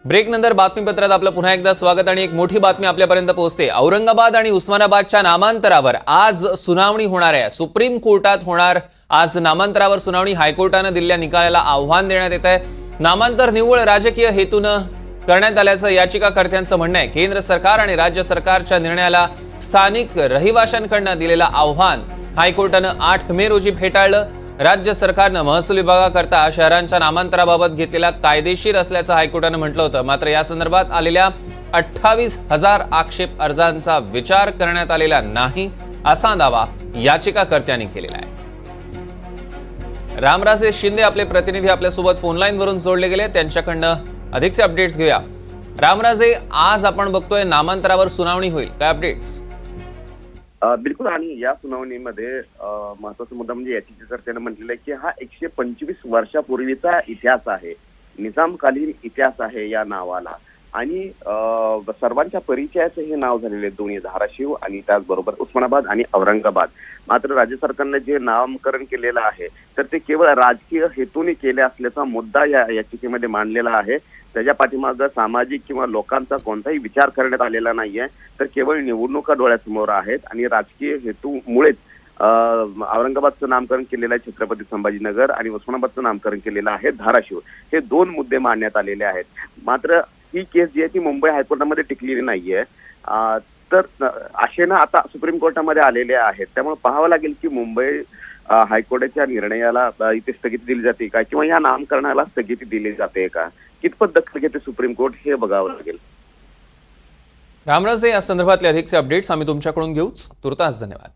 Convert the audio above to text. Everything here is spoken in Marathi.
ब्रेकनंतर बातमीपत्रात आपलं पुन्हा एकदा स्वागत आणि एक मोठी बातमी आपल्यापर्यंत पोहोचते। औरंगाबाद आणि उस्मानाबादच्या नामांतरावर आज सुनावणी होणार आहे। सुप्रीम कोर्टात होणार आज नामांतरावर सुनावणी। हायकोर्टाने दिलेल्या निकालाला आव्हान देण्यात येत आहे। नामांतर निव्वळ राजकीय हेतूने करण्यात आल्याचं याचिकाकर्त्यांचं म्हणणं आहे। केंद्र सरकार आणि राज्य सरकारच्या निर्णयाला स्थानिक रहिवाशांकडून दिलेलं आव्हान हायकोर्टाने 8 मे रोजी फेटाळलं। राज्य सरकारने महसूल विभागाकरता शहरांच्या नामांतराबाबत घेतलेला कायदेशीर असल्याचं हायकोर्टाने म्हटलं होतं। मात्र या संदर्भात आलेल्या 28,000 आक्षेप अर्जांचा विचार करण्यात आलेला नाही असा दावा याचिकाकर्त्यांनी केलेला आहे। रामराजे शिंदे आपले प्रतिनिधी आपल्यासोबत फोन लाईन वरून जोडले गेले, त्यांच्याकडनं अधिकचे अपडेट्स घेऊया। रामराजे, आज आपण बघतोय नामांतरावर सुनावणी होईल, काय अपडेट्स? बिलकुल। आणि या सुनावणीमध्ये महत्वाचा मुद्दा म्हणजे याचिकाकर्त्याने म्हटलेलं आहे की हा 125 वर्षापूर्वीचा इतिहास आहे, निजामकालीन इतिहास आहे या नावाला। आणि सर्वांच्या परिचयाचं हे नाव झालेले दोन्ही धाराशिव आणि त्याचबरोबर उस्मानाबाद आणि औरंगाबाद। मात्र राज्य सरकारने जे नामकरण केलेलं आहे तर ते केवळ राजकीय हेतूने केले असल्याचा मुद्दा या याचिकेमध्ये मांडलेला आहे। त्याच्या पाठीमागे सामाजिक किंवा लोकांचा कोणताही विचार करण्यात आलेला नाहीये, तर केवळ निवडणुका डोळ्यासमोर आहेत आणि राजकीय हेतूमुळेच औरंगाबादचं नामकरण केलेलं आहे छत्रपती संभाजीनगर आणि उस्मानाबादचं नामकरण केलेलं आहे धाराशिव। हे दोन मुद्दे मांडण्यात आलेले आहेत। मात्र ही केस जी आहे ती मुंबई हायकोर्टामध्ये टिकलेली नाहीये, तर आशेनं आता सुप्रीम कोर्टामध्ये आलेले आहेत। त्यामुळे पाहावं लागेल की मुंबई हायकोर्टाच्या निर्णयाला इथे स्थगिती दिली जाते का किंवा या नामकरणाला स्थगिती दिली जाते का, कितपत दखल घेते सुप्रीम कोर्ट हे बघावं लागेल। रामराजे, या संदर्भातले अधिकचे अपडेट्स आम्ही तुमच्याकडून घेऊच। तुर्तास धन्यवाद।